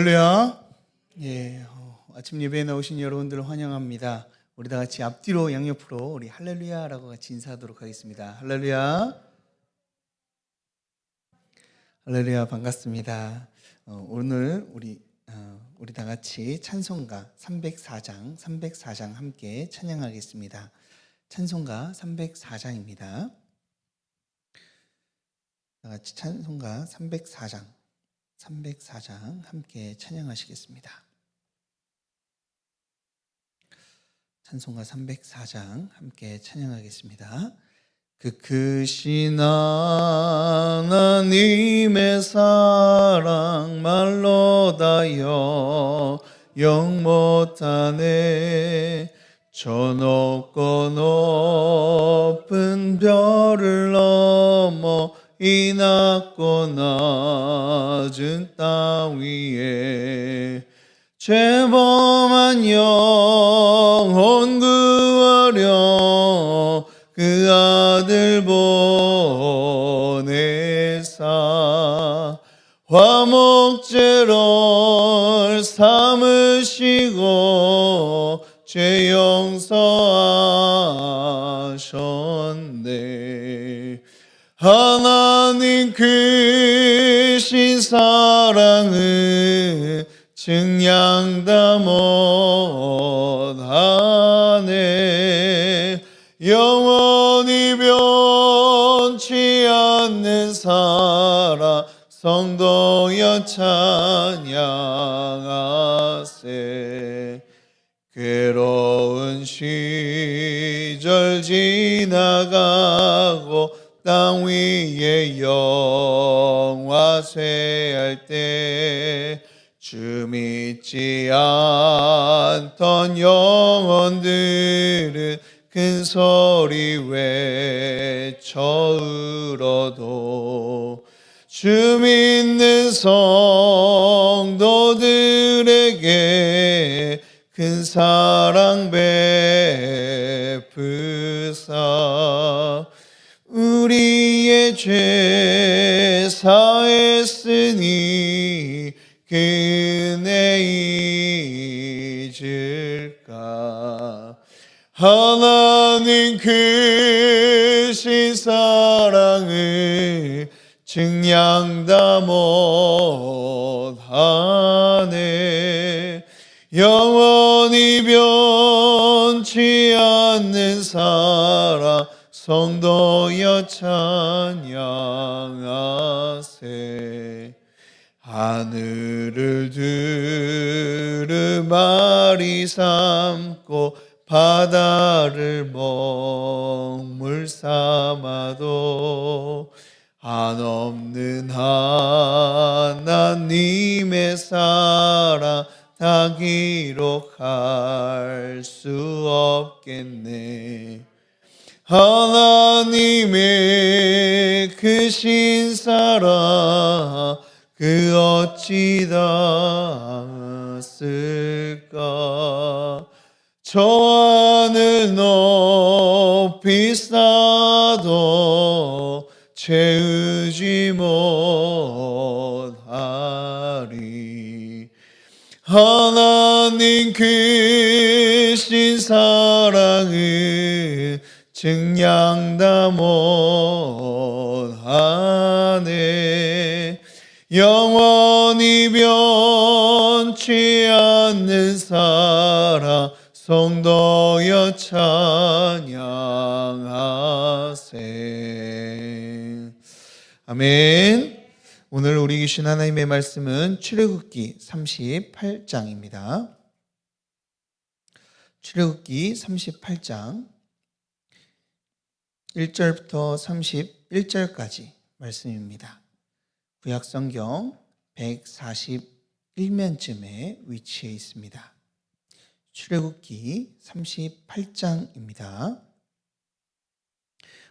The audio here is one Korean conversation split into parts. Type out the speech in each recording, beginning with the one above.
할렐루야. 아침 예배에 나오신 여러분들을 환영합니다. 우리 다 같이 앞뒤로 양옆으로 우리 할렐루야라고 같이 인사하도록 하겠습니다. 할렐루야. 할렐루야, 반갑습니다. 오늘 우리 다 같이 찬송가 304장 함께 찬양하겠습니다. 찬송가 304장입니다. 다 같이 찬송가 304장 함께 찬양하시겠습니다. 찬송가 304장 함께 찬양하겠습니다. 그 크신 하나님의 사랑 말로 다여 영 못하네. 저 높고 높은 별을 넘어 이 낮고 낮은 땅 위에 죄범한 영혼 구하려 그 아들 보내사 화목제를 삼으시고 죄 용서하셨네. 하나님 크신 사랑은 증량다 못하네. 영원히 변치 않는 사랑 성도여 찬양하세. 괴로운 시절 지나가고 땅 위에 영화 쇠할 때 주 믿지 않던 영혼들은 큰 소리 외쳐 울어도 주 믿는 성도들에게 큰 사랑 베푸사 우리의 죄 사했으니 그 은혜 잊을까. 하나님 크신 사랑을 증량다 못하네. 영원히 변치 않는 사랑 성도여 찬양하세. 하늘을 두루마리 삼고 바다를 먹물 삼아도 한없는 하나님의 사랑 다 기록할 수 없겠네. 하나님의 크신 사랑 그 어찌 닿았을까. 저 하늘 높이 쌓아도 채우지 못하리. 하나님 크신 사랑은 증량다 못하네. 영원히 변치 않는 사랑 성도여 찬양하세. 아멘. 오늘 우리 계신 하나님의 말씀은 출애굽기 38장입니다. 출애굽기 38장 1절부터 31절까지 말씀입니다. 구약성경 141면쯤에 위치해 있습니다. 출애굽기 38장입니다.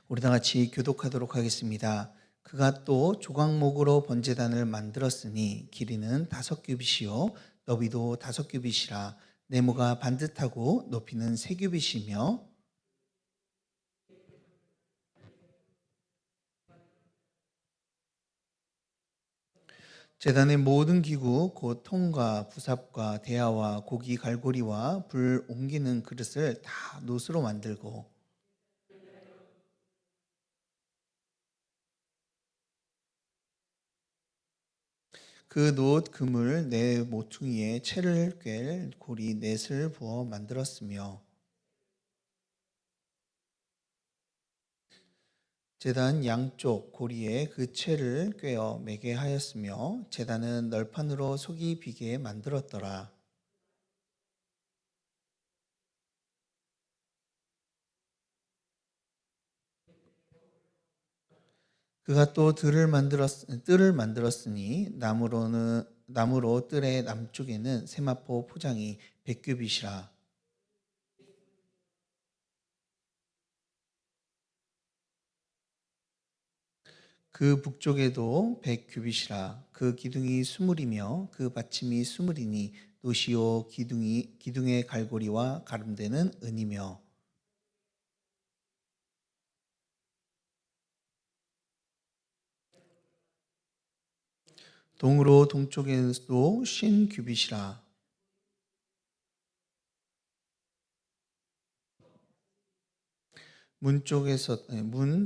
우리 다 같이 교독하도록 하겠습니다. 그가 또 조각목으로 번제단을 만들었으니 길이는 5규빗이요 너비도 5규빗이라. 네모가 반듯하고 높이는 3규빗이며 제단의 모든 기구 곧 통과 부삽과 대야와 고기 갈고리와 불 옮기는 그릇을 다 노스로 만들고 그 놋 금을 네 모퉁이에 채를 꿰 고리 넷을 부어 만들었으며 제단 양쪽 고리에 그 채를 꿰어 매게 하였으며 제단은 널판으로 속이 비게 만들었더라. 그가 또 뜰을 만들었으니 나무로 뜰의 남쪽에는 세마포 포장이 100규빗이라. 그 북쪽에도 100규빗이라. 그 기둥이 수물이며 그 받침이 수물이니 노시오 기둥의 갈고리와 가름대는 은이며 동으로 동쪽에도 50규빗이라. 문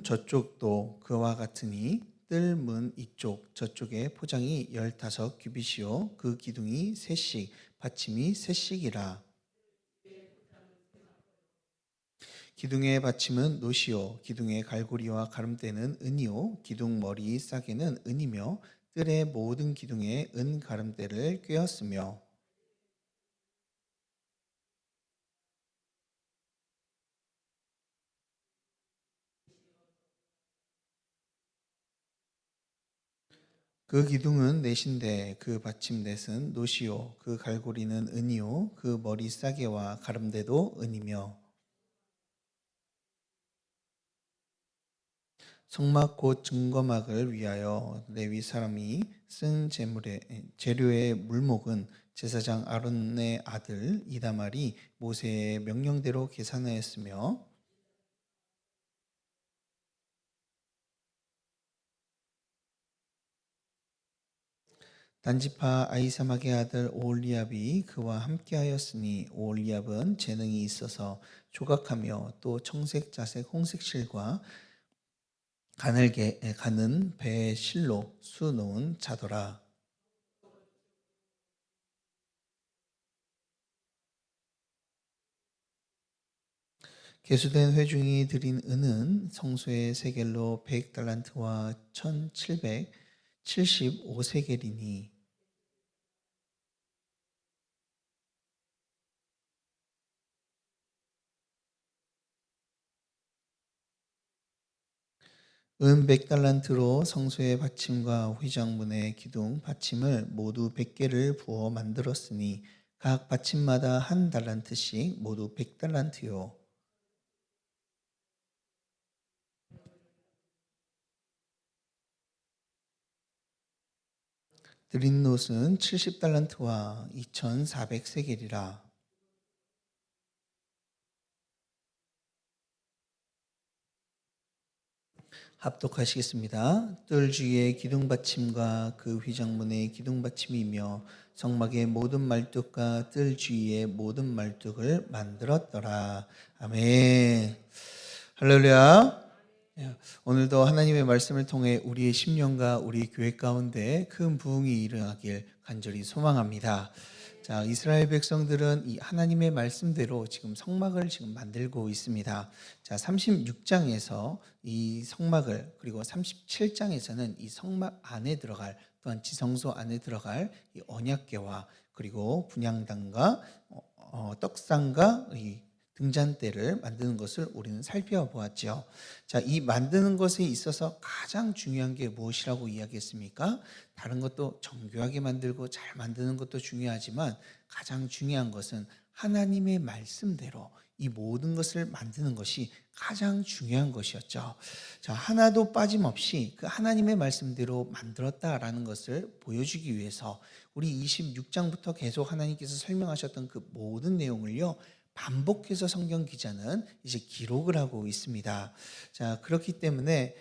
저쪽도 그와 같으니 뜰 문 이쪽 저쪽에 포장이 15규빗이요 그 기둥이 셋씩 받침이 셋씩이라. 기둥의 받침은 노시요 기둥의 갈고리와 가름대는 은이요 기둥 머리 싸개는 은이며 뜰의 모든 기둥에 은 가름대를 꿰었으며 그 기둥은 넷인데 그 받침 넷은 노시요 그 갈고리는 은이요 그 머리 싸개와 가름대도 은이며 성막 곧 증거막을 위하여 레위 사람이 쓴 재료의 물목은 제사장 아론의 아들 이다말이 모세의 명령대로 계산하였으며 단지파 아이사막의 아들 오홀리압이 그와 함께하였으니 오홀리압은 재능이 있어서 조각하며 또 청색, 자색, 홍색 실과 가는 배의 실로 수 놓은 자더라. 계수된 회중이 드린 은은 성소의 세겔로 100달란트와 1775세겔이니 은 100달란트로 성소의 받침과 휘장문의 기둥 받침을 모두 100개를 부어 만들었으니 각 받침마다 한 달란트씩 모두 100달란트요. 드린 놋은 70달란트와 2400세겔이라. 합독하시겠습니다. 뜰 주위의 기둥 받침과 그 휘장문의 기둥 받침이며 성막의 모든 말뚝과 뜰 주위의 모든 말뚝을 만들었더라. 아멘. 할렐루야. 오늘도 하나님의 말씀을 통해 우리의 심령과 우리 교회 가운데 큰 부흥이 일어나길 간절히 소망합니다. 자, 이스라엘 백성들은 이 하나님의 말씀대로 지금 성막을 지금 만들고 있습니다. 자, 36장에서 이 성막을 그리고 37장에서는 이 성막 안에 들어갈 또한 지성소 안에 들어갈 이 언약궤와 그리고 분향단과 떡상과 이 등잔대를 만드는 것을 우리는 살펴보았죠. 자, 이 만드는 것에 있어서 가장 중요한 게 무엇이라고 이야기했습니까? 다른 것도 정교하게 만들고 잘 만드는 것도 중요하지만 가장 중요한 것은 하나님의 말씀대로 이 모든 것을 만드는 것이 가장 중요한 것이었죠. 자, 하나도 빠짐없이 그 하나님의 말씀대로 만들었다라는 것을 보여주기 위해서 우리 26장부터 계속 하나님께서 설명하셨던 그 모든 내용을요, 반복해서 성경 기자는 이제 기록을 하고 있습니다. 자, 그렇기 때문에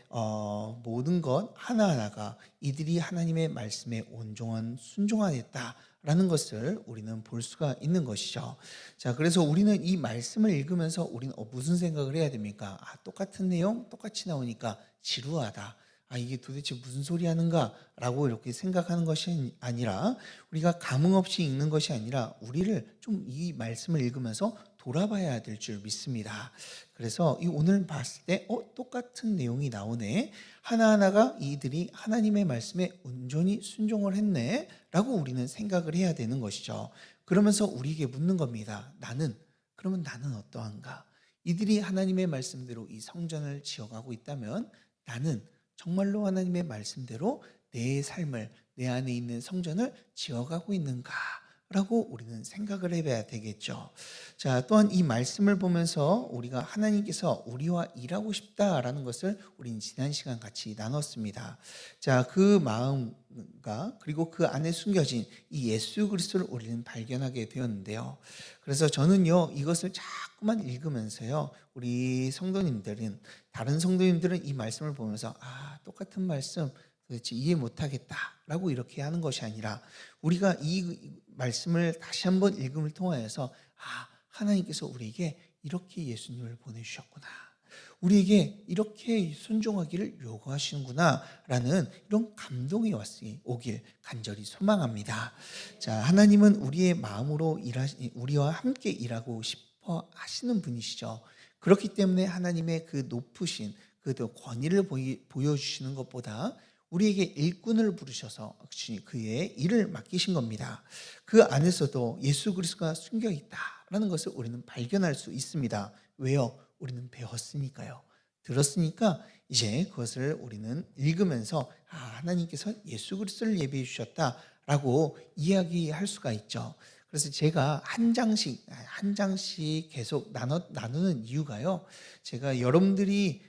모든 것 하나하나가 이들이 하나님의 말씀에 온종한 순종하였다라는 것을 우리는 볼 수가 있는 것이죠. 자, 그래서 우리는 이 말씀을 읽으면서 우리는 무슨 생각을 해야 됩니까? 똑같은 내용 똑같이 나오니까 지루하다. 이게 도대체 무슨 소리 하는가? 라고 이렇게 생각하는 것이 아니라, 우리가 감흥 없이 읽는 것이 아니라 우리를 좀 이 말씀을 읽으면서 돌아봐야 될 줄 믿습니다. 그래서 이 오늘 봤을 때 똑같은 내용이 나오네. 하나하나가 이들이 하나님의 말씀에 온전히 순종을 했네 라고 우리는 생각을 해야 되는 것이죠. 그러면서 우리에게 묻는 겁니다. 그러면 나는 어떠한가? 이들이 하나님의 말씀대로 이 성전을 지어가고 있다면 나는 정말로 하나님의 말씀대로 내 삶을, 내 안에 있는 성전을 지어가고 있는가? 라고 우리는 생각을 해봐야 되겠죠. 자, 또한 이 말씀을 보면서 우리가 하나님께서 우리와 일하고 싶다라는 것을 우리는 지난 시간 같이 나눴습니다. 자, 그 마음과 그리고 그 안에 숨겨진 이 예수 그리스도를 우리는 발견하게 되었는데요. 그래서 저는요, 이것을 자꾸만 읽으면서요, 우리 성도님들은, 다른 성도님들은 이 말씀을 보면서 똑같은 말씀 도대체 이해 못하겠다라고 이렇게 하는 것이 아니라, 우리가 이 말씀을 다시 한번 읽음을 통하여서 하나님께서 우리에게 이렇게 예수님을 보내주셨구나, 우리에게 이렇게 순종하기를 요구하시는구나 라는 이런 감동이 오길 간절히 소망합니다. 자, 하나님은 우리의 마음으로 우리와 함께 일하고 싶어 하시는 분이시죠. 그렇기 때문에 하나님의 그 높으신 그 권위를 보여주시는 것보다 우리에게 일꾼을 부르셔서 그의 일을 맡기신 겁니다. 그 안에서도 예수 그리스도가 숨겨 있다라는 것을 우리는 발견할 수 있습니다. 왜요? 우리는 배웠으니까요. 들었으니까 이제 그것을 우리는 읽으면서 하나님께서 예수 그리스도를 예비해 주셨다라고 이야기할 수가 있죠. 그래서 제가 한 장씩 계속 나누는 이유가요, 제가 여러분들에게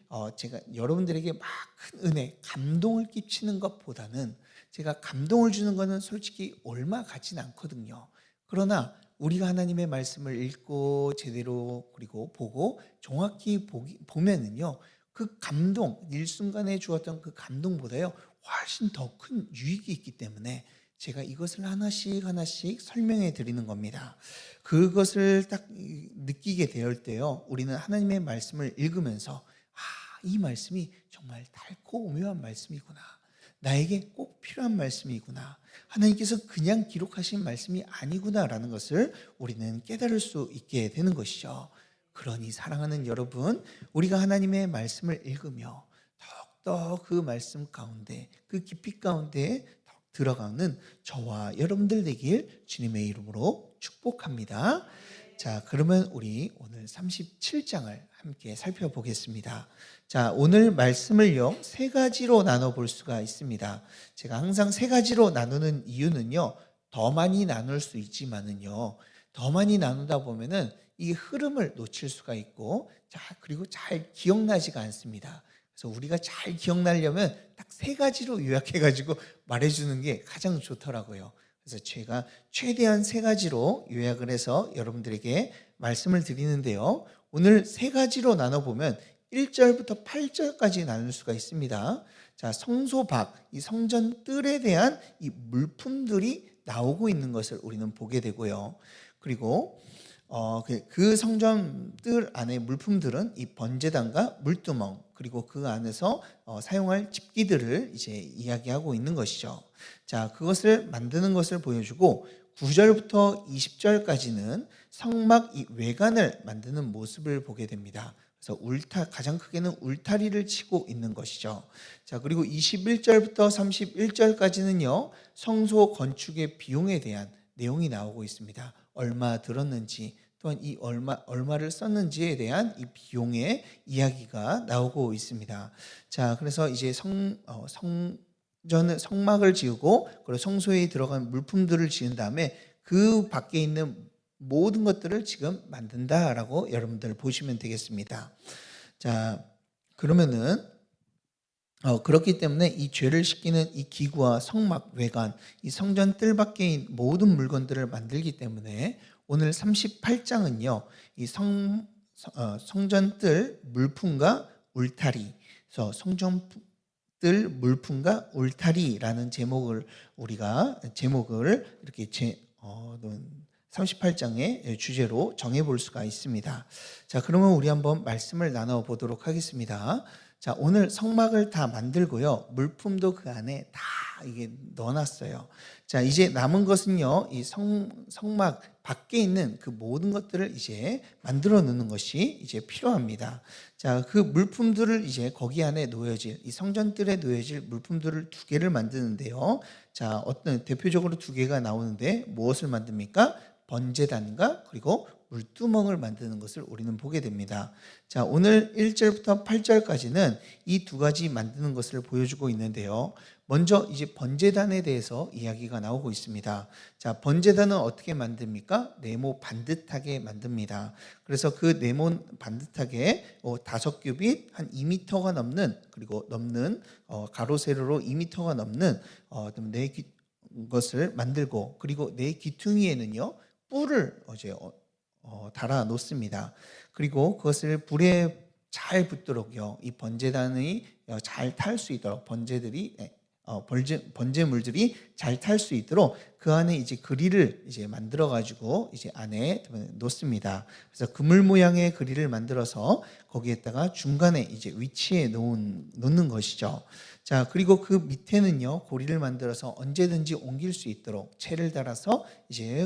막 큰 은혜, 감동을 끼치는 것보다는, 제가 감동을 주는 것은 솔직히 얼마 같진 않거든요. 그러나 우리가 하나님의 말씀을 읽고 제대로 그리고 보고 정확히 보면은요, 그 감동, 일순간에 주었던 그 감동보다요 훨씬 더 큰 유익이 있기 때문에 제가 이것을 하나씩 설명해 드리는 겁니다. 그것을 딱 느끼게 될 때요, 우리는 하나님의 말씀을 읽으면서 이 말씀이 정말 달고 오묘한 말씀이구나, 나에게 꼭 필요한 말씀이구나, 하나님께서 그냥 기록하신 말씀이 아니구나라는 것을 우리는 깨달을 수 있게 되는 것이죠. 그러니 사랑하는 여러분, 우리가 하나님의 말씀을 읽으며 더욱더 그 말씀 가운데, 그 깊이 가운데 들어가는 저와 여러분들 되길 주님의 이름으로 축복합니다. 자, 그러면 우리 오늘 37장을 함께 살펴보겠습니다. 자, 오늘 말씀을요, 세 가지로 나눠볼 수가 있습니다. 제가 항상 세 가지로 나누는 이유는요, 더 많이 나눌 수 있지만은요, 더 많이 나누다 보면은 이 흐름을 놓칠 수가 있고, 그리고 잘 기억나지가 않습니다. 그래서 우리가 잘 기억나려면 딱 세 가지로 요약해가지고 말해주는 게 가장 좋더라고요. 그래서 제가 최대한 세 가지로 요약을 해서 여러분들에게 말씀을 드리는데요, 오늘 세 가지로 나눠보면 1절부터 8절까지 나눌 수가 있습니다. 자, 성소 밖, 이 성전 뜰에 대한 이 물품들이 나오고 있는 것을 우리는 보게 되고요. 그리고 그 성전 뜰 안에 물품들은 이 번제단과 물두멍, 그리고 그 안에서 사용할 집기들을 이제 이야기하고 있는 것이죠. 자, 그것을 만드는 것을 보여주고 9절부터 20절까지는 성막 이 외관을 만드는 모습을 보게 됩니다. 그래서 가장 크게는 울타리를 치고 있는 것이죠. 자, 그리고 21절부터 31절까지는요, 성소 건축의 비용에 대한 내용이 나오고 있습니다. 얼마 들었는지, 또한 이 얼마를 썼는지에 대한 이 비용의 이야기가 나오고 있습니다. 자, 그래서 이제 성막을 지우고 그리고 성소에 들어간 물품들을 지은 다음에 그 밖에 있는 모든 것들을 지금 만든다라고 여러분들 보시면 되겠습니다. 자, 그러면은 그렇기 때문에 이 죄를 씻기는 이 기구와 성막 외관, 이 성전 뜰 밖의 모든 물건들을 만들기 때문에 오늘 38장은요. 이 성전 뜰 물품과 울타리, 그래서 성전 뜰 물품과 울타리라는 제목을 이렇게 38장의 주제로 정해 볼 수가 있습니다. 자, 그러면 우리 한번 말씀을 나눠 보도록 하겠습니다. 자, 오늘 성막을 다 만들고요. 물품도 그 안에 다 이게 넣어놨어요. 자, 이제 남은 것은요. 이 성막 밖에 있는 그 모든 것들을 이제 만들어 놓는 것이 이제 필요합니다. 자, 그 물품들을 이제 거기 안에 놓여질, 이 성전뜰에 놓여질 물품들을 두 개를 만드는데요. 자, 어떤 대표적으로 두 개가 나오는데 무엇을 만듭니까? 번제단과 그리고 물두멍을 만드는 것을 우리는 보게 됩니다. 자, 오늘 1절부터 8절까지는 이 두 가지 만드는 것을 보여주고 있는데요. 먼저 이제 번제단에 대해서 이야기가 나오고 있습니다. 자, 번제단은 어떻게 만듭니까? 네모 반듯하게 만듭니다. 그래서 그 네모 반듯하게 5규빗 한 2m가 넘는, 그리고 가로 세로로 2m가 넘는 것을 만들고, 그리고 네 귀퉁이에는요 뿔을 달아 놓습니다. 그리고 그것을 불에 잘 붙도록요, 이 번제단이 잘 탈 수 있도록 번제물들이 잘 탈 수 있도록 그 안에 이제 그릴을 이제 만들어 가지고 이제 안에 놓습니다. 그래서 그물 모양의 그릴을 만들어서 거기에다가 중간에 이제 위치해 놓는 것이죠. 자, 그리고 그 밑에는요 고리를 만들어서 언제든지 옮길 수 있도록 채를 달아서 이제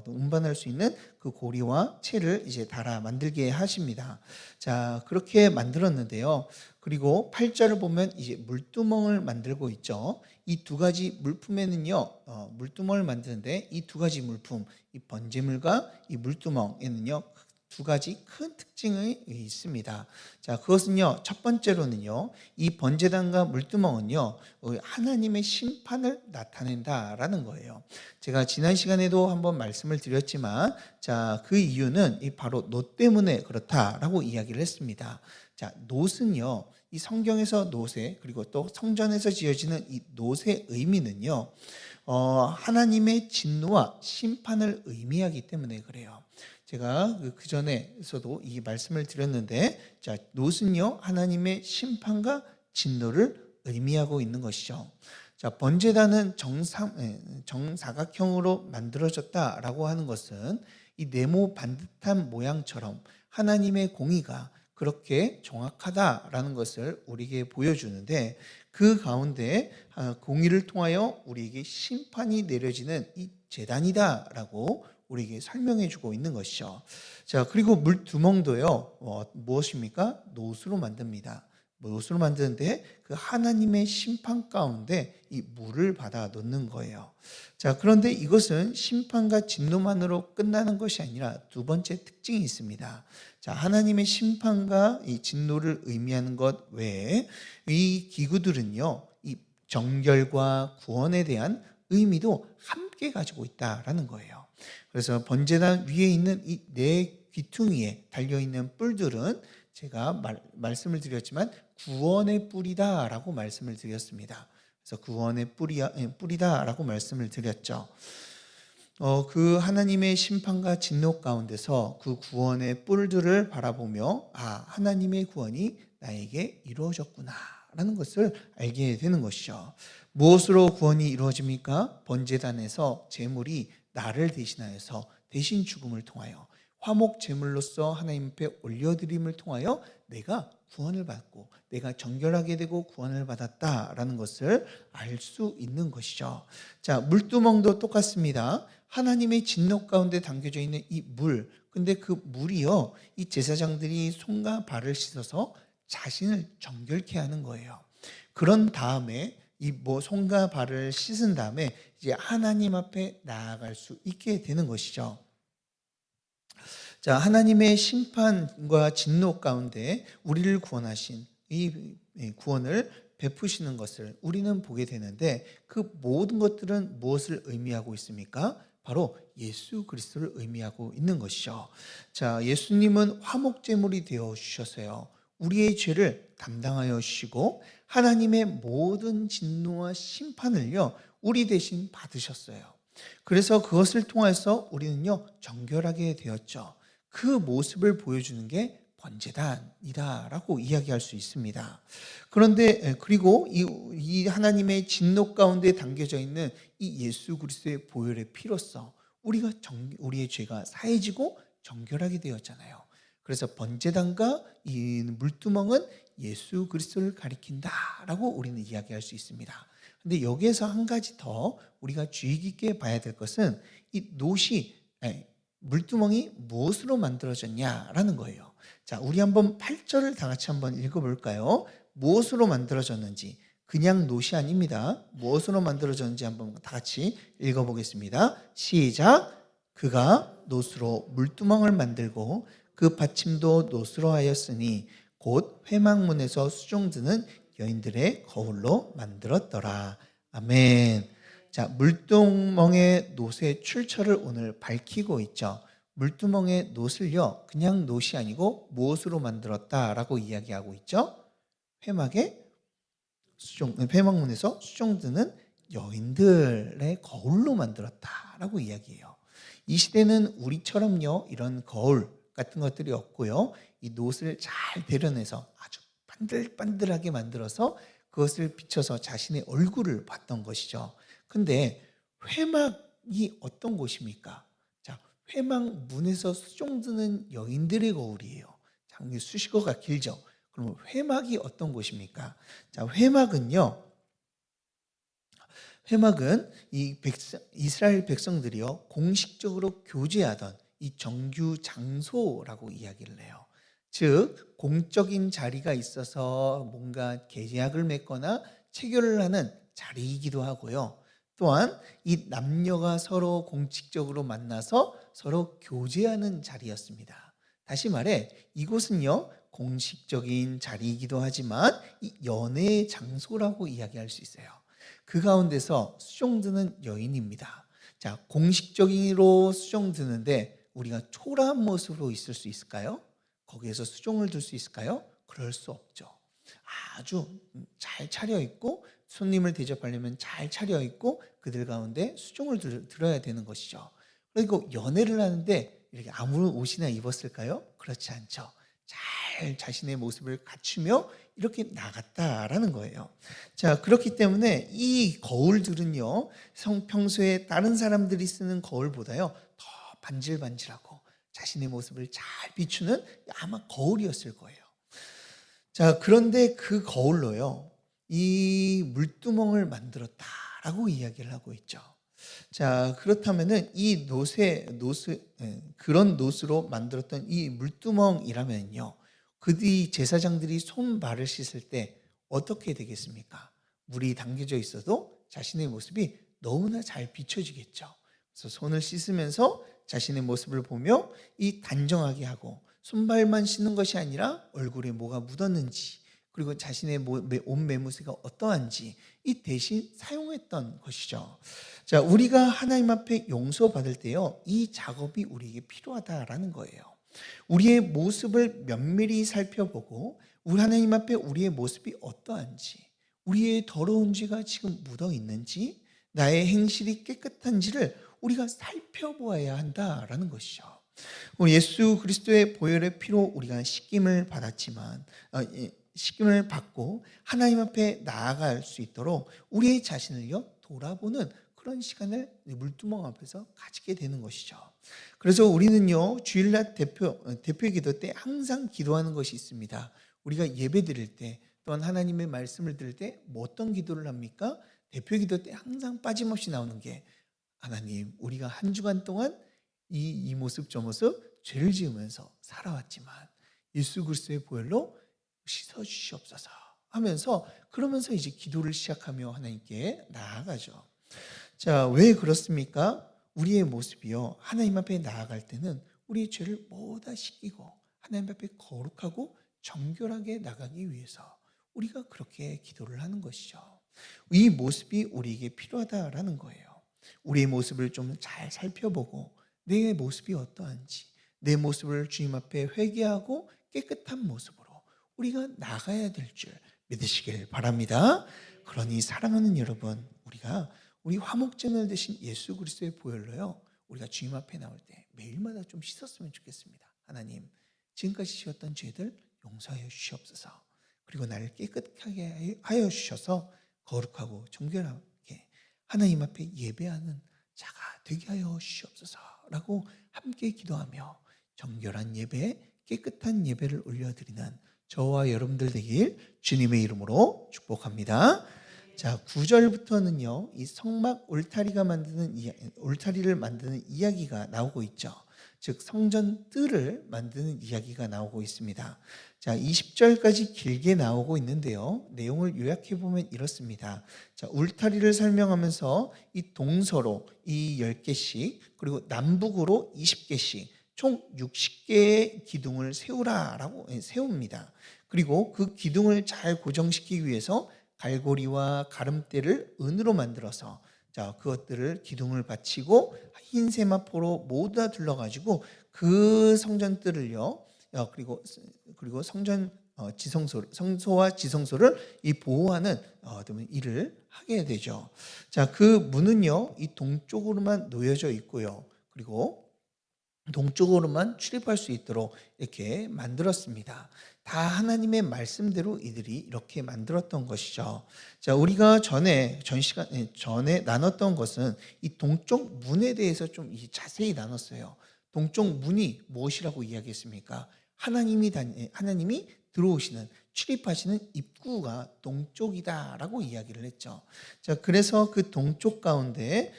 운반할 수 있는 그 고리와 채를 이제 달아 만들게 하십니다. 자, 그렇게 만들었는데요. 그리고 8절을 보면 이제 물두멍을 만들고 있죠. 이 두 가지 물품에는요, 물두멍을 만드는데 이 두 가지 물품, 이 번제물과 이 물두멍에는요, 두 가지 큰 특징이 있습니다. 자, 그것은요, 첫 번째로는요, 이 번제단과 물두멍은요, 하나님의 심판을 나타낸다라는 거예요. 제가 지난 시간에도 한번 말씀을 드렸지만, 자, 그 이유는 바로 놋 때문에 그렇다라고 이야기를 했습니다. 자, 놋은요, 이 성경에서 놋의, 그리고 또 성전에서 지어지는 이 놋의 의미는요, 하나님의 진노와 심판을 의미하기 때문에 그래요. 제가 그 전에서도 이 말씀을 드렸는데, 자, 놋은요 하나님의 심판과 진노를 의미하고 있는 것이죠. 자, 번제단은 정사각형으로 만들어졌다라고 하는 것은 이 네모 반듯한 모양처럼 하나님의 공의가 그렇게 정확하다라는 것을 우리에게 보여주는데, 그 가운데 공의를 통하여 우리에게 심판이 내려지는 이 제단이다라고 우리에게 설명해 주고 있는 것이죠. 자, 그리고 물두멍도요, 무엇입니까? 놋으로 만듭니다. 놋으로 만드는데 그 하나님의 심판 가운데 이 물을 받아 놓는 거예요. 자, 그런데 이것은 심판과 진노만으로 끝나는 것이 아니라 두 번째 특징이 있습니다. 자, 하나님의 심판과 이 진노를 의미하는 것 외에 이 기구들은요, 이 정결과 구원에 대한 의미도 함께 가지고 있다라는 거예요. 그래서 번제단 위에 있는 이 네 귀퉁이에 달려있는 뿔들은 제가 말씀을 드렸지만 구원의 뿔이다라고 말씀을 드렸습니다. 그래서 구원의 뿔이다라고 말씀을 드렸죠. 그 하나님의 심판과 진노 가운데서 그 구원의 뿔들을 바라보며 하나님의 구원이 나에게 이루어졌구나 라는 것을 알게 되는 것이죠. 무엇으로 구원이 이루어집니까? 번제단에서 제물이 나를 대신하여서 대신 죽음을 통하여 화목 제물로서 하나님 앞에 올려드림을 통하여 내가 구원을 받고 내가 정결하게 되고 구원을 받았다라는 것을 알 수 있는 것이죠. 자, 물두멍도 똑같습니다. 하나님의 진노 가운데 담겨져 있는 이 물, 근데 그 물이요, 이 제사장들이 손과 발을 씻어서 자신을 정결케 하는 거예요. 그런 다음에 손과 발을 씻은 다음에 이제 하나님 앞에 나아갈 수 있게 되는 것이죠. 자, 하나님의 심판과 진노 가운데 우리를 구원하신 이 구원을 베푸시는 것을 우리는 보게 되는데, 그 모든 것들은 무엇을 의미하고 있습니까? 바로 예수 그리스도를 의미하고 있는 것이죠. 자, 예수님은 화목제물이 되어 주셔서요, 우리의 죄를 담당하여 주시고 하나님의 모든 진노와 심판을요 우리 대신 받으셨어요. 그래서 그것을 통해서 우리는요 정결하게 되었죠. 그 모습을 보여주는 게 번제단이다라고 이야기할 수 있습니다. 그런데 그리고 이 하나님의 진노 가운데 담겨져 있는 이 예수 그리스도의 보혈의 피로써 우리의 죄가 사해지고 정결하게 되었잖아요. 그래서 번제단과 이 물두멍은 예수 그리스도를 가리킨다라고 우리는 이야기할 수 있습니다. 근데 여기에서 한 가지 더 우리가 주의 깊게 봐야 될 것은 이 물두멍이 무엇으로 만들어졌냐라는 거예요. 자, 우리 한번 8절을 다 같이 한번 읽어볼까요? 무엇으로 만들어졌는지, 그냥 놋이 아닙니다. 무엇으로 만들어졌는지 한번 다 같이 읽어보겠습니다. 시작. 그가 놋으로 물두멍을 만들고 그 받침도 놋으로 하였으니 곧 회막문에서 수종드는 여인들의 거울로 만들었더라. 아멘. 자, 물두멍의 놋의 출처를 오늘 밝히고 있죠. 물두멍의 놋을요 그냥 놋이 아니고 무엇으로 만들었다라고 이야기하고 있죠. 회막문에서 수종드는 여인들의 거울로 만들었다라고 이야기해요. 이 시대는 우리처럼요 이런 거울 같은 것들이 없고요, 이 놋을 잘 데려내서 아주 반들반들하게 만들어서 그것을 비춰서 자신의 얼굴을 봤던 것이죠. 근데 회막이 어떤 곳입니까? 자, 회막 문에서 수종드는 여인들의 거울이에요. 자, 이게 수식어가 길죠. 그럼 회막이 어떤 곳입니까? 자, 회막은 이스라엘 백성들이요 공식적으로 교제하던 이 정규 장소라고 이야기를 해요. 즉 공적인 자리가 있어서 뭔가 계약을 맺거나 체결을 하는 자리이기도 하고요. 또한 이 남녀가 서로 공식적으로 만나서 서로 교제하는 자리였습니다. 다시 말해 이곳은요 공식적인 자리이기도 하지만 이 연애의 장소라고 이야기할 수 있어요. 그 가운데서 수종드는 여인입니다. 자, 공식적으로 수종드는데 우리가 초라한 모습으로 있을 수 있을까요? 거기에서 수종을 들 수 있을까요? 그럴 수 없죠. 아주 잘 차려입고 손님을 대접하려면 잘 차려입고 그들 가운데 수종을 들어야 되는 것이죠. 그리고 연애를 하는데 이렇게 아무런 옷이나 입었을까요? 그렇지 않죠. 잘 자신의 모습을 갖추며 이렇게 나갔다라는 거예요. 자, 그렇기 때문에 이 거울들은요 평소에 다른 사람들이 쓰는 거울보다요 더 반질반질하고 자신의 모습을 잘 비추는 아마 거울이었을 거예요. 자, 그런데 그 거울로요 이 물두멍을 만들었다라고 이야기를 하고 있죠. 자, 그렇다면은 이 그런 놋으로 만들었던 이 물두멍이라면요 그뒤 제사장들이 손발을 씻을 때 어떻게 되겠습니까? 물이 담겨져 있어도 자신의 모습이 너무나 잘 비춰지겠죠. 그래서 손을 씻으면서 자신의 모습을 보며 이 단정하게 하고 손발만 씻는 것이 아니라 얼굴에 뭐가 묻었는지 그리고 자신의 옷 매무새가 어떠한지 이 대신 사용했던 것이죠. 자, 우리가 하나님 앞에 용서받을 때요 이 작업이 우리에게 필요하다라는 거예요. 우리의 모습을 면밀히 살펴보고 우리 하나님 앞에 우리의 모습이 어떠한지, 우리의 더러운 죄가 지금 묻어 있는지, 나의 행실이 깨끗한지를 우리가 살펴보아야 한다라는 것이죠. 예수 그리스도의 보혈의 피로 우리가 씻김을 받았지만 씻김을 받고 하나님 앞에 나아갈 수 있도록 우리의 자신을요 돌아보는 그런 시간을 물두멍 앞에서 가지게 되는 것이죠. 그래서 우리는요 주일날 대표 기도 때 항상 기도하는 것이 있습니다. 우리가 예배 드릴 때 또한 하나님의 말씀을 들을 때 뭐 어떤 기도를 합니까? 대표 기도 때 항상 빠짐없이 나오는 게 하나님 우리가 한 주간 동안 이 모습 저 모습 죄를 지으면서 살아왔지만 예수 그리스도의 보혈로 씻어주시옵소서 하면서 그러면서 이제 기도를 시작하며 하나님께 나아가죠. 자, 왜 그렇습니까? 우리의 모습이요 하나님 앞에 나아갈 때는 우리의 죄를 모두 다 씻기고 하나님 앞에 거룩하고 정결하게 나가기 위해서 우리가 그렇게 기도를 하는 것이죠. 이 모습이 우리에게 필요하다라는 거예요. 우리의 모습을 좀 잘 살펴보고 내 모습이 어떠한지 내 모습을 주님 앞에 회개하고 깨끗한 모습으로 우리가 나가야 될 줄 믿으시길 바랍니다. 그러니 사랑하는 여러분, 우리 화목제물 되신 예수 그리스도의 보혈로요, 우리가 주님 앞에 나올 때 매일마다 좀 씻었으면 좋겠습니다. 하나님, 지금까지 지었던 죄들 용서하여 주시옵소서. 그리고 나를 깨끗하게 하여 주셔서 거룩하고 정결하게 하나님 앞에 예배하는 자가 되게 하여 주시옵소서라고 함께 기도하며 정결한 예배, 깨끗한 예배를 올려드리는 저와 여러분들 되길 주님의 이름으로 축복합니다. 자, 9절부터는요, 이 성막 울타리를 만드는 이야기가 나오고 있죠. 즉 성전 뜰을 만드는 이야기가 나오고 있습니다. 자, 20절까지 길게 나오고 있는데요, 내용을 요약해 보면 이렇습니다. 자, 울타리를 설명하면서 이 동서로 이 10개씩, 그리고 남북으로 20개씩 총 60개의 기둥을 세웁니다. 그리고 그 기둥을 잘 고정시키기 위해서 갈고리와 가름대를 은으로 만들어서, 자, 그것들을 기둥을 받치고 흰 세마포로 모두 다 둘러가지고 그 성전뜰을요, 그리고 성소와 지성소를 이 보호하는 일을 하게 되죠. 자, 그 문은요, 이 동쪽으로만 놓여져 있고요, 그리고 동쪽으로만 출입할 수 있도록 이렇게 만들었습니다. 다 하나님의 말씀대로 이들이 이렇게 만들었던 것이죠. 자, 우리가 전에 나눴던 것은 이 동쪽 문에 대해서 좀 자세히 나눴어요. 동쪽 문이 무엇이라고 이야기했습니까? 하나님이 들어오시는, 출입하시는 입구가 동쪽이다라고 이야기를 했죠. 자, 그래서 그 동쪽 가운데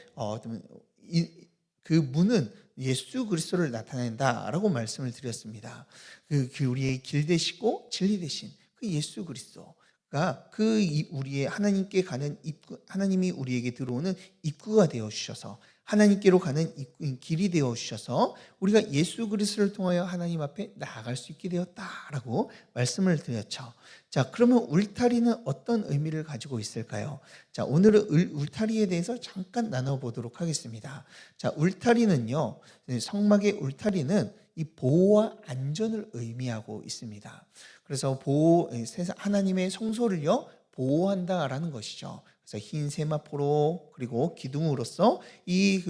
그 문은 예수 그리스도를 나타낸다라고 말씀을 드렸습니다. 그 우리의 길 되시고 진리 되신 그 예수 그리스도가 우리의 하나님께 가는 입구, 하나님이 우리에게 들어오는 입구가 되어 주셔서, 하나님께로 가는 길이 되어 주셔서 우리가 예수 그리스도를 통하여 하나님 앞에 나아갈 수 있게 되었다라고 말씀을 드렸죠. 자, 그러면 울타리는 어떤 의미를 가지고 있을까요? 자, 오늘은 울타리에 대해서 잠깐 나눠보도록 하겠습니다. 자, 울타리는요, 성막의 울타리는 이 보호와 안전을 의미하고 있습니다. 그래서 하나님의 성소를요, 보호한다라는 것이죠. 그래서 흰 세마포로, 그리고 기둥으로서 이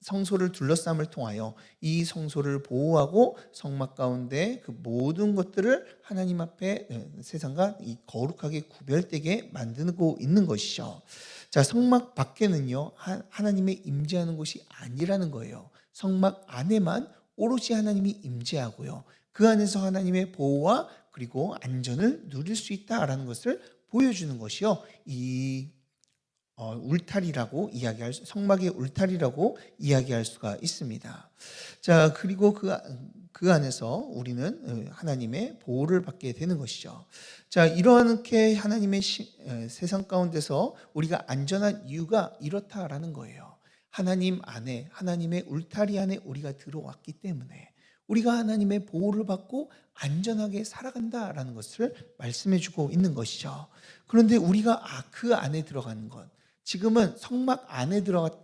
성소를 둘러싸움을 통하여 이 성소를 보호하고 성막 가운데 그 모든 것들을 하나님 앞에 세상과 이 거룩하게 구별되게 만들고 있는 것이죠. 자, 성막 밖에는요, 하나님의 임재하는 곳이 아니라는 거예요. 성막 안에만 오롯이 하나님이 임재하고요, 그 안에서 하나님의 보호와 그리고 안전을 누릴 수 있다라는 것을 보여주는 것이요, 이 성막의 울타리라고 이야기할 수가 있습니다. 자, 그리고 그 안에서 우리는 하나님의 보호를 받게 되는 것이죠. 자, 이렇게 하나님의 세상 가운데서 우리가 안전한 이유가 이렇다라는 거예요. 하나님 안에, 하나님의 울타리 안에 우리가 들어왔기 때문에 우리가 하나님의 보호를 받고 안전하게 살아간다라는 것을 말씀해 주고 있는 것이죠. 그런데 우리가 그 안에 들어가는 것, 지금은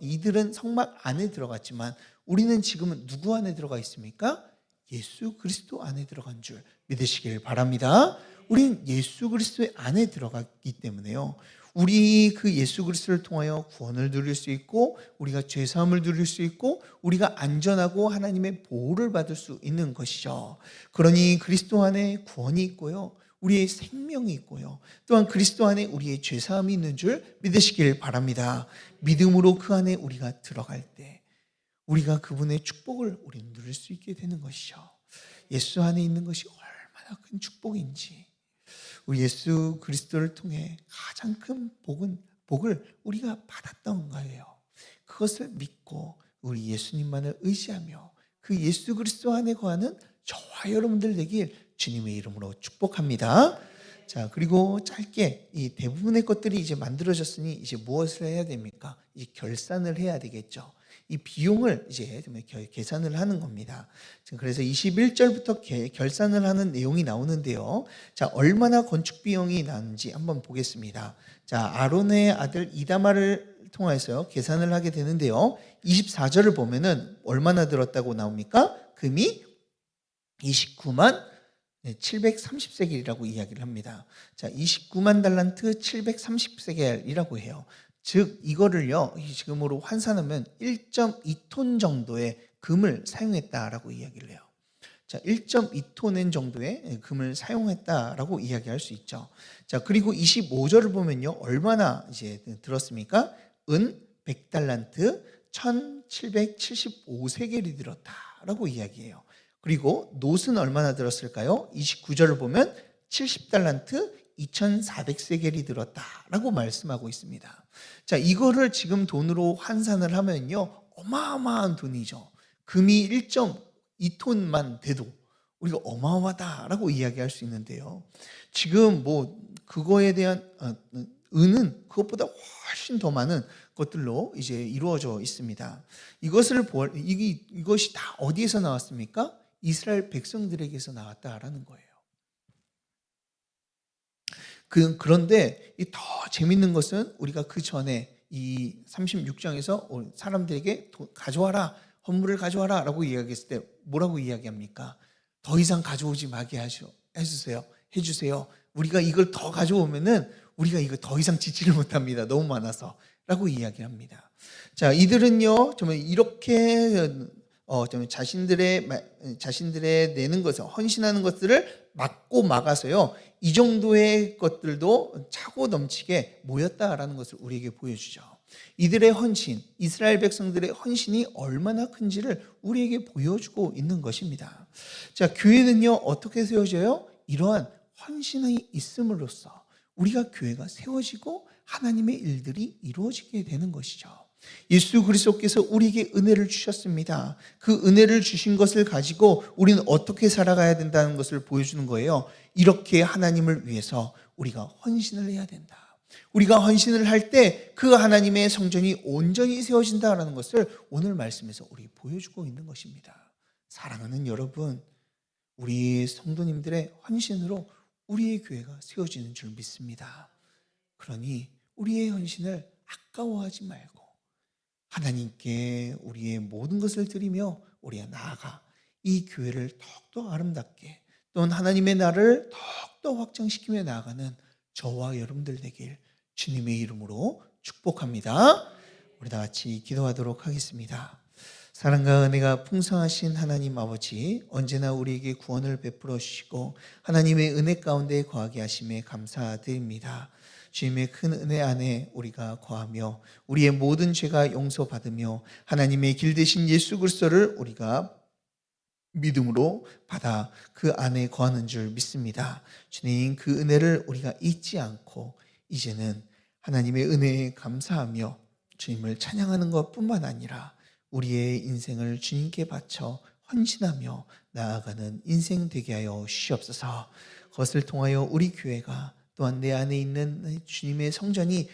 이들은 성막 안에 들어갔지만 우리는 지금은 누구 안에 들어가 있습니까? 예수 그리스도 안에 들어간 줄 믿으시길 바랍니다. 우리는 예수 그리스도의 안에 들어갔기 때문에요, 우리 그 예수 그리스도를 통하여 구원을 누릴 수 있고, 우리가 죄사함을 누릴 수 있고, 우리가 안전하고 하나님의 보호를 받을 수 있는 것이죠. 그러니 그리스도 안에 구원이 있고요, 우리의 생명이 있고요, 또한 그리스도 안에 우리의 죄사함이 있는 줄 믿으시길 바랍니다. 믿음으로 그 안에 우리가 들어갈 때 우리가 그분의 축복을 우리는 누릴 수 있게 되는 것이죠. 예수 안에 있는 것이 얼마나 큰 축복인지, 우리 예수 그리스도를 통해 가장 큰 복을 우리가 받았던 거예요. 그것을 믿고 우리 예수님만을 의지하며 그 예수 그리스도 안에 거하는 저와 여러분들 되길 주님의 이름으로 축복합니다. 자, 그리고 짧게 이 대부분의 것들이 이제 만들어졌으니 이제 무엇을 해야 됩니까? 이제 결산을 해야 되겠죠. 이 비용을 이제 계산을 하는 겁니다. 그래서 21절부터 결산을 하는 내용이 나오는데요. 자, 얼마나 건축 비용이 나는지 한번 보겠습니다. 자, 아론의 아들 이다말을 통해서 계산을 하게 되는데요. 24절을 보면은 얼마나 들었다고 나옵니까? 금이 29만 730세겔이라고 이야기를 합니다. 자, 29만 달란트 730세겔이라고 해요. 즉 이거를요 지금으로 환산하면 1.2톤 정도의 금을 사용했다라고 이야기를 해요. 자, 1.2톤 정도의 금을 사용했다라고 이야기할 수 있죠. 자, 그리고 25절을 보면요 얼마나 이제 들었습니까? 은 100달란트 1775세겔이 들었다라고 이야기해요. 그리고 놋은 얼마나 들었을까요? 29절을 보면 70달란트 2400세겔이 들었다라고 말씀하고 있습니다. 자, 이거를 지금 돈으로 환산을 하면요 어마어마한 돈이죠. 금이 1.2톤만 돼도 우리가 어마어마하다라고 이야기할 수 있는데요. 지금 뭐 그거에 대한 은은 그것보다 훨씬 더 많은 것들로 이제 이루어져 있습니다. 이것이 다 어디에서 나왔습니까? 이스라엘 백성들에게서 나왔다라는 거예요. 그런데 더 재밌는 것은 우리가 그 전에 이 36장에서 사람들에게 가져와라, 헌물을 가져와라 라고 이야기했을 때 뭐라고 이야기합니까? 더 이상 가져오지 마게 해주세요. 우리가 이걸 더 가져오면은 우리가 이거 더 이상 지지를 못합니다. 너무 많아서 라고 이야기합니다. 자, 이들은요 정말 이렇게 자신들의 내는 것을 헌신하는 것들을 막고 막아서요 이 정도의 것들도 차고 넘치게 모였다라는 것을 우리에게 보여주죠. 이들의 헌신, 이스라엘 백성들의 헌신이 얼마나 큰지를 우리에게 보여주고 있는 것입니다. 자, 교회는요 어떻게 세워져요? 이러한 헌신이 있음으로써 우리가 교회가 세워지고 하나님의 일들이 이루어지게 되는 것이죠. 예수 그리스도께서 우리에게 은혜를 주셨습니다. 그 은혜를 주신 것을 가지고 우리는 어떻게 살아가야 된다는 것을 보여주는 거예요. 이렇게 하나님을 위해서 우리가 헌신을 해야 된다. 우리가 헌신을 할 때 그 하나님의 성전이 온전히 세워진다는 것을 오늘 말씀에서 우리 보여주고 있는 것입니다. 사랑하는 여러분, 우리 성도님들의 헌신으로 우리의 교회가 세워지는 줄 믿습니다. 그러니 우리의 헌신을 아까워하지 말고 하나님께 우리의 모든 것을 드리며 우리가 나아가 이 교회를 더욱더 아름답게 또는 하나님의 나라를 더욱더 확장시키며 나아가는 저와 여러분들 되길 주님의 이름으로 축복합니다. 우리 다 같이 기도하도록 하겠습니다. 사랑과 은혜가 풍성하신 하나님 아버지, 언제나 우리에게 구원을 베풀어 주시고 하나님의 은혜 가운데 거하게 하심에 감사드립니다. 주님의 큰 은혜 안에 우리가 거하며 우리의 모든 죄가 용서받으며 하나님의 길 되신 예수 그리스도를 우리가 믿음으로 받아 그 안에 거하는 줄 믿습니다. 주님, 그 은혜를 우리가 잊지 않고 이제는 하나님의 은혜에 감사하며 주님을 찬양하는 것뿐만 아니라 우리의 인생을 주님께 바쳐 헌신하며 나아가는 인생 되게 하여 주시옵소서. 그것을 통하여 우리 교회가 또한 내 안에 있는 주님의 성전이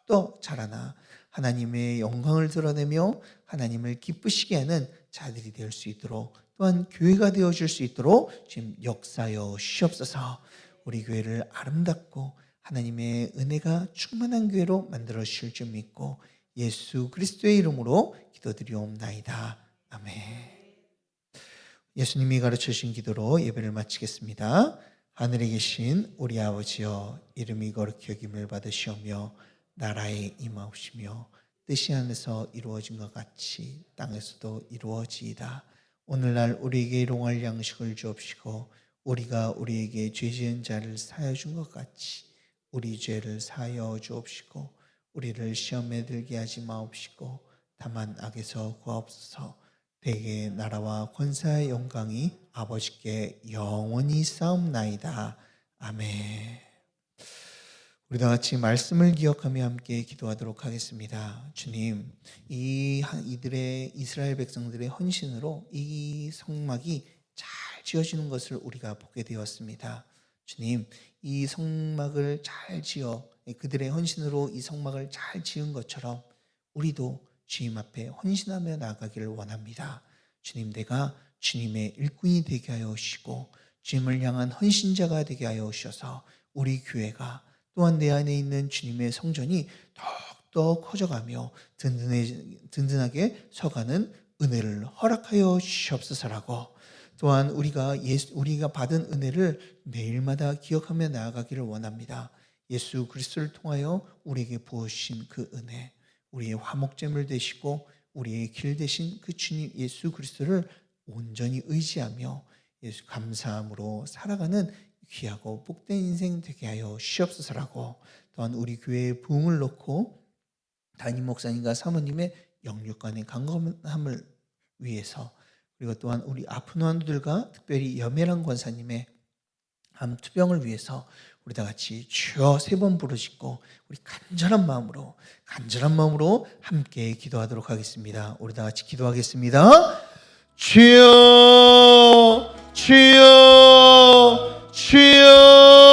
더욱더 자라나 하나님의 영광을 드러내며 하나님을 기쁘시게 하는 자들이 될 수 있도록 또한 교회가 되어줄 수 있도록 지금 역사하여 주시옵소서. 우리 교회를 아름답고 하나님의 은혜가 충만한 교회로 만들어 주실 줄 믿고 예수 그리스도의 이름으로 기도드리옵나이다. 아멘. 예수님이 가르쳐 주신 기도로 예배를 마치겠습니다. 하늘에 계신 우리 아버지여, 이름이 거룩히 여김을 받으시오며 나라에 임하옵시며 뜻이 하늘에서 이루어진 것 같이 땅에서도 이루어지이다. 오늘날 우리에게 일용할 양식을 주옵시고 우리가 우리에게 죄 지은 자를 사하여 준 것 같이 우리 죄를 사하여 주옵시고 우리를 시험에 들게 하지 마옵시고 다만 악에서 구하옵소서. 대개 나라와 권세와 영광이 아버지께 영원히 쌓옵나이다. 아멘. 우리 다 같이 말씀을 기억하며 함께 기도하도록 하겠습니다. 주님, 이들의 이스라엘 백성들의 헌신으로 이 성막이 잘 지어지는 것을 우리가 보게 되었습니다. 주님, 이 성막을 잘 지어 그들의 헌신으로 이 성막을 잘 지은 것처럼 우리도 주님 앞에 헌신하며 나아가기를 원합니다. 주님, 내가 주님의 일꾼이 되게 하여 주시고 주님을 향한 헌신자가 되게 하여 주셔서 우리 교회가 또한 내 안에 있는 주님의 성전이 더욱더 커져가며 든든하게 서가는 은혜를 허락하여 주시옵소서라고 또한 우리가 받은 은혜를 매일마다 기억하며 나아가기를 원합니다. 예수 그리스도를 통하여 우리에게 부어주신 그 은혜, 우리의 화목제물 되시고 우리의 길 되신 그 주님 예수 그리스도를 온전히 의지하며 예수 감사함으로 살아가는 귀하고 복된 인생 되게 하여 주시옵소서라고, 또한 우리 교회의 부흥을 놓고 담임 목사님과 사모님의 영육간의 강건함을 위해서, 그리고 또한 우리 아픈 환우들과 특별히 염혜란 권사님의 암 투병을 위해서 우리 다 같이 주여 3번 부르짖고 우리 간절한 마음으로 함께 기도하도록 하겠습니다. 우리 다 같이 기도하겠습니다. 주여 주여 주여.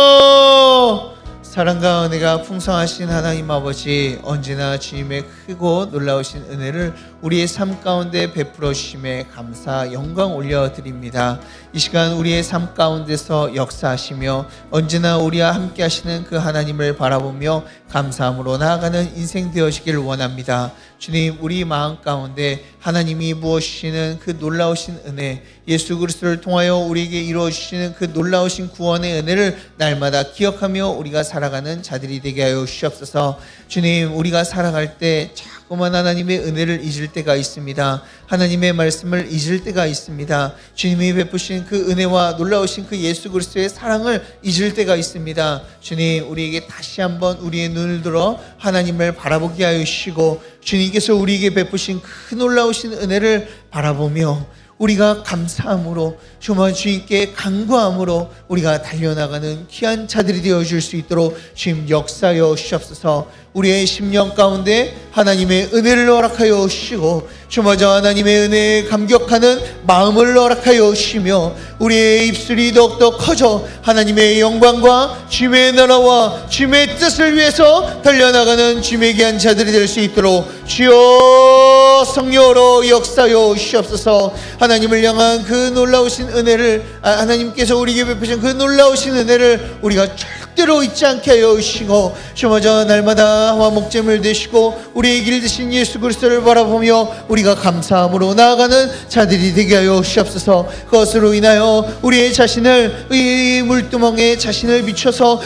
사랑과 은혜가 풍성하신 하나님 아버지, 언제나 주님의 크고 놀라우신 은혜를 우리의 삶 가운데 베풀어 주심에 감사 영광 올려드립니다. 이 시간 우리의 삶 가운데서 역사하시며 언제나 우리와 함께 하시는 그 하나님을 바라보며 감사함으로 나아가는 인생 되어지길 원합니다. 주님, 우리 마음 가운데 하나님이 부어주시는 그 놀라우신 은혜, 예수 그리스도를 통하여 우리에게 이루어주시는 그 놀라우신 구원의 은혜를 날마다 기억하며 우리가 살아가는 자들이 되게 하여 주시옵소서. 주님, 우리가 살아갈 때 자꾸만 하나님의 은혜를 잊을 때가 있습니다. 하나님의 말씀을 잊을 때가 있습니다. 주님이 베푸신 그 은혜와 놀라우신 그 예수 그리스도의 사랑을 잊을 때가 있습니다. 주님, 우리에게 다시 한번 우리의 눈을 들어 하나님을 바라보게 하여 주시고, 주님께서 우리에게 베푸신 그 놀라우신 은혜를 바라보며 우리가 감사함으로 정말 주님께 간구함으로 우리가 달려나가는 귀한 자들이 되어줄 수 있도록 주님 역사하여 주시옵소서. 우리의 심령 가운데 하나님의 은혜를 허락하여 주시고 정말 하나님의 은혜에 감격하는 마음을 허락하여 주시며 우리의 입술이 더욱더 커져 하나님의 영광과 주님의 나라와 주님의 뜻을 위해서 달려나가는 주님의 귀한 자들이 될 수 있도록 주여 성령으로 역사하여 주시옵소서. 하나님을 향한 그 놀라우신 은혜를, 하나님께서 우리에게 베푸신 그 놀라우신 은혜를 우리가 절대로 잊지 않게 하여 주시고 주마저 날마다 화목제물 되시고 우리의 길 되신 예수 그리스도를 바라보며 우리가 감사함으로 나아가는 자들이 되게 하여 주시옵소서. 그것으로 인하여 우리의 자신을 이 물두멍에 자신을 비춰서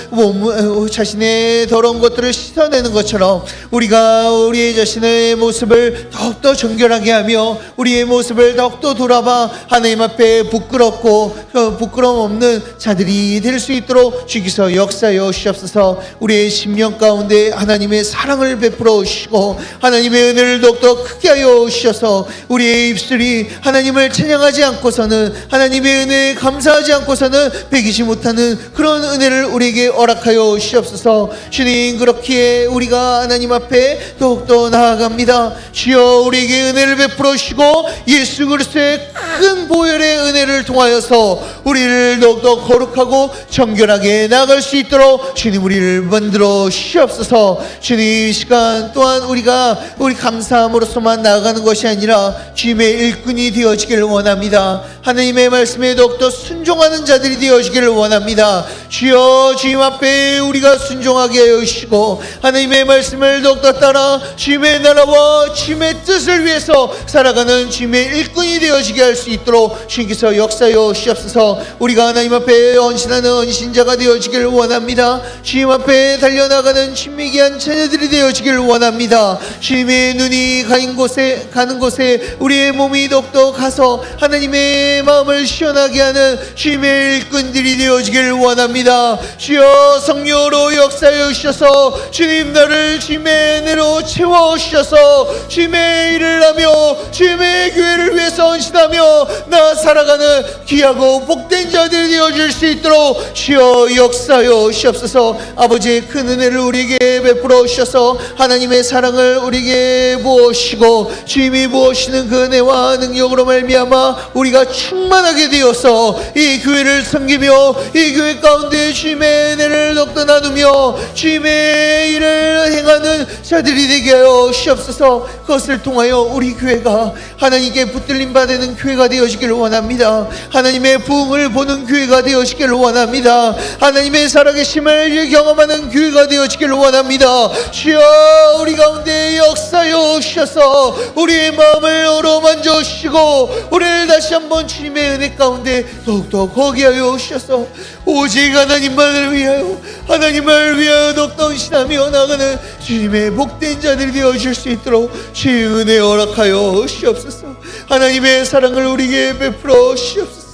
자신의 더러운 것들을 씻어내는 것처럼 우리가 우리의 자신의 모습을 더욱더 정결하게 하며 우리의 모습을 더욱더 돌아봐 하나님 앞에 부끄럽고 부끄러움 없는 자들이 될 수 있도록 주기서 역사하여 주시옵소서. 우리의 심령 가운데 하나님의 사랑을 베풀어 주시고 하나님의 은혜를 더욱더 크게 하여 주셔서 우리의 입술이 하나님을 찬양하지 않고서는, 하나님의 은혜에 감사하지 않고서는 배기지 못하는 그런 은혜를 우리에게 허락하여 주시옵소서. 주님, 그렇기에 우리가 하나님 앞에 더욱더 나아갑니다. 주여, 우리에게 은혜를 베풀어 주시고 예수 그리스도의 큰 보혈의 은혜를 통하여서 우리를 더욱더 거룩하고 정결하게 나아갈 수 있도록 주님 우리를 만들어 주시옵소서. 주님, 이 시간 또한 우리가 감사함으로서만 나아가는 것이 아니라 주님의 일꾼이 되어지기를 원합니다. 하나님의 말씀에 더욱더 순종하는 자들이 되어지기를 원합니다. 주여, 주님 앞에 우리가 순종하게 하여 주시고 하나님의 말씀을 더욱더 따라 주님의 나라와 주님의 뜻을 위해서 살아가는 주님의 일꾼이 되어지게 할 수 있도록 주님께서 역사하여 주시옵소서. 우리가 하나님 앞에 헌신하는 헌신자가 되어지기를 원합니다. 주님 앞에 달려나가는 주님의 귀한 자녀들이 되어지기를 원합니다. 주님의 눈이 가는 곳에 우리의 몸이 더욱더 가서 하나님의 마음을 시원하게 하는 주님의 일꾼들이 되어지기를 원합니다. 주여, 성령으로 역사하여 주셔서 주님 나를 주님의 은혜로 채워주셔서 주님의 일을 하며 주님의 교회를 위해서 헌신하며 나 살아가는 귀하고 복된 자들이 되어질 수 있도록 주여 역사하여 주시옵소서. 아버지의 큰 은혜를 우리에게 베풀어 주셔서 하나님의 사랑을 우리에게 부어주시고 주님이 부어주시는 그 은혜와 능력으로 말미암아 우리가 충만하게 되어서 이 교회를 섬기며 이 교회 가운데 주님의 은혜를 더욱더 나누며 주님의 일을 행하는 자들이 되게 하여 주시옵소서. 그것을 통하여 우리 교회가 하나님께 붙들림 받는 교회가 되어지기를 원합니다. 원합니다. 하나님의 부흥을 보는 교회가 되어지기를 원합니다. 하나님의 살아계심을 경험하는 교회가 되어지기를 원합니다. 주여, 우리 가운데 역사여 주셔서 우리의 마음을 어루만져 주시고 우리를 다시 한번 주님의 은혜 가운데 더욱더 거기 하여 주셔서 오직 하나님만을 위하여, 하나님을 위하여 더욱더 헌신하며 나가는 주님의 복된 자들이 되어줄 수 있도록 주의 은혜 허락하여 주옵소서. 하나님의 사랑을 우리에게 베풀어 주옵소서.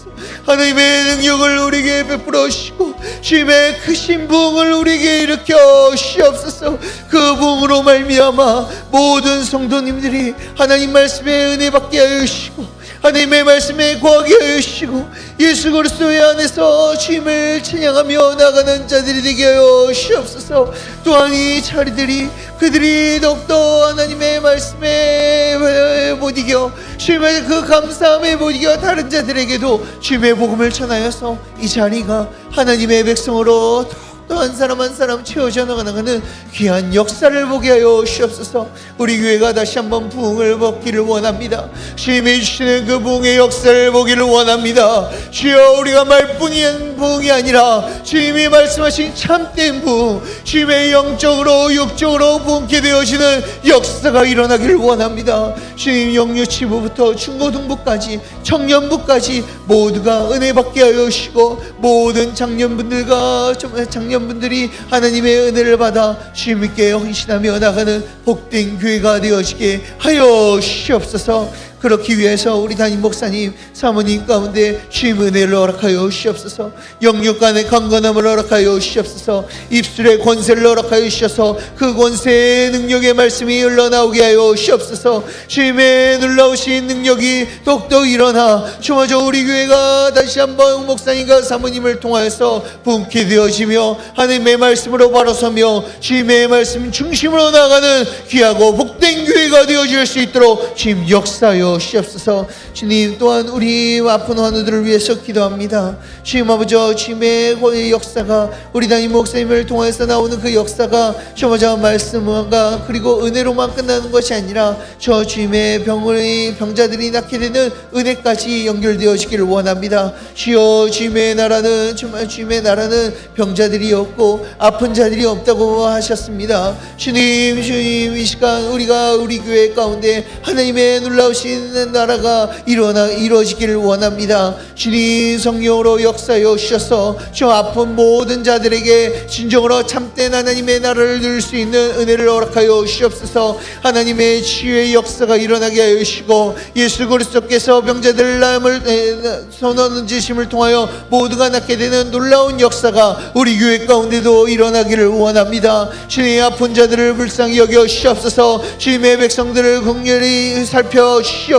하나님의 능력을 우리에게 베풀어 주시고 주님의 크신 부흥을 우리에게 일으켜 주옵소서. 그 부흥으로 말미암아 모든 성도님들이 하나님 말씀의 은혜 받게 하여 주시고 하나님의 말씀에 거하게 하여 주시고 예수 그리스도의 안에서 주님을 찬양하며 나가는 자들이 되게 하여 주옵소서. 또한 이 자리들이 그들이 더욱더 하나님의 말씀에 못 이겨 주님의 그 감사함에 못 이겨 다른 자들에게도 주님의 복음을 전하여서 이 자리가 하나님의 백성으로 또 한 사람 한 사람 채워져 나가는 귀한 역사를 보게 하여 주옵소서. 우리 교회가 다시 한번 부흥을 받기를 원합니다. 주님이 주시는 그 부흥의 역사를 보기를 원합니다. 주여, 우리가 말뿐인 부흥이 아니라 주님이 말씀하신 참된 부흥, 주님의 영적으로 육적으로 부흥케 되어지는 역사가 일어나기를 원합니다. 주님, 영유치부부터 중고등부까지 청년부까지 모두가 은혜 받게 하여 주시고 모든 장년분들과 장년분들이 하나님의 은혜를 받아 주님께 헌신하며 나가는 복된 교회가 되어지게 하여 주시옵소서. 그렇기 위해서 우리 담임 목사님, 사모님 가운데 주님 은혜를 허락하여 주시옵소서. 영육 간의 강건함을 허락하여 주시옵소서. 입술의 권세를 허락하여 주셔서 그 권세의 능력의 말씀이 흘러나오게 하여 주시옵소서. 주님의 놀라우신 능력이 더욱더 일어나 주마저 우리 교회가 다시 한번 목사님과 사모님을 통하여서 부흥케 되어지며 하나님의 말씀으로 바로 서며 주님의 말씀 중심으로 나가는 귀하고 복된 교회가 되어질 수 있도록 주님 역사하여 주시옵소서. 주님, 또한 우리 아픈 환우들을 위해서 기도합니다. 주님 아버지, 주님의 역사가 우리 담임 목사님을 통해서 나오는 그 역사가 저마저 말씀과 그리고 은혜로만 끝나는 것이 아니라 저 주님의 병자들이 낫게 되는 은혜까지 연결되어지기를 원합니다. 주여, 주님의 나라는 정말 주님의 나라는 병자들이 없고 아픈 자들이 없다고 하셨습니다. 주님, 이 시간 우리가 우리 교회 가운데 하나님의 놀라우신 나라가 이루어지기를 원합니다. 주님, 성령으로 역사하여 주셔서 저 아픈 모든 자들에게 진정으로 참된 하나님의 나라를 누릴 수 있는 은혜를 허락하여 주시옵소서. 하나님의 치유의 역사가 일어나게 하여 주시고 예수 그리스도께서 병자들 나음을 선언지심을 통하여 모두가 낫게 되는 놀라운 역사가 우리 교회 가운데도 일어나기를 원합니다. 주님, 아픈 자들을 불쌍히 여겨 주시옵소서. 주님의 백성들을 긍휼히 살펴 주시옵소서.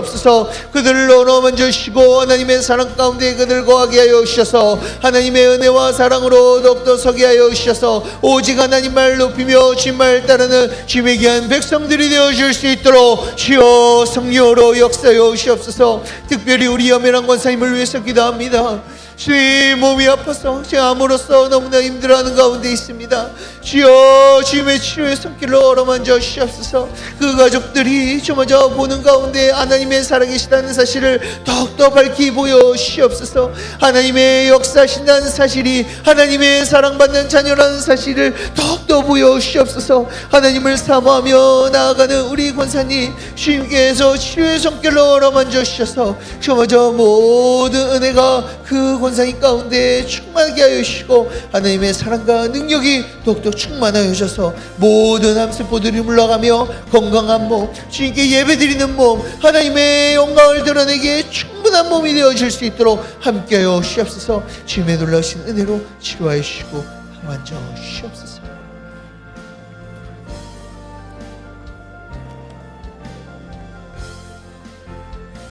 그들을 어루만져 주시고 하나님의 사랑 가운데 그들을 거하게 하여 주셔서 하나님의 은혜와 사랑으로 더욱더 서게 하여 주셔서 오직 하나님 말 높이며 주님 말 따르는 주님의 귀한 백성들이 되어줄 수 있도록 주여 성령으로 역사하여 주시옵소서. 특별히 우리 염혜란 권사님을 위해서 기도합니다. 주님, 몸이 아파서 제 암으로써 너무나 힘들어하는 가운데 있습니다. 주여, 주님의 치료의 손길로 어루만져 주시옵소서. 그 가족들이 저마저 보는 가운데 하나님의 살아계시다는 사실을 더욱더 밝히 보여 주시옵소서. 하나님의 역사하신다는 사실이 하나님의 사랑받는 자녀라는 사실을 더욱더 보여 주시옵소서. 하나님을 사모하며 나아가는 우리 권사님, 주님께서 치료의 손길로 어루만져 주셔서 저마저 모든 은혜가 그 권사님 가운데 충만하게 하여 주시고 하나님의 사랑과 능력이 더욱더 충만하여 주셔서 모든 암세포들이 물러가며 건강한 몸, 주님께 예배드리는 몸, 하나님의 영광을 드러내기에 충분한 몸이 되어질 수 있도록 함께하여 주시옵소서. 주님의 놀라우신 은혜로 치료하여 주시고 만져 주시옵소서.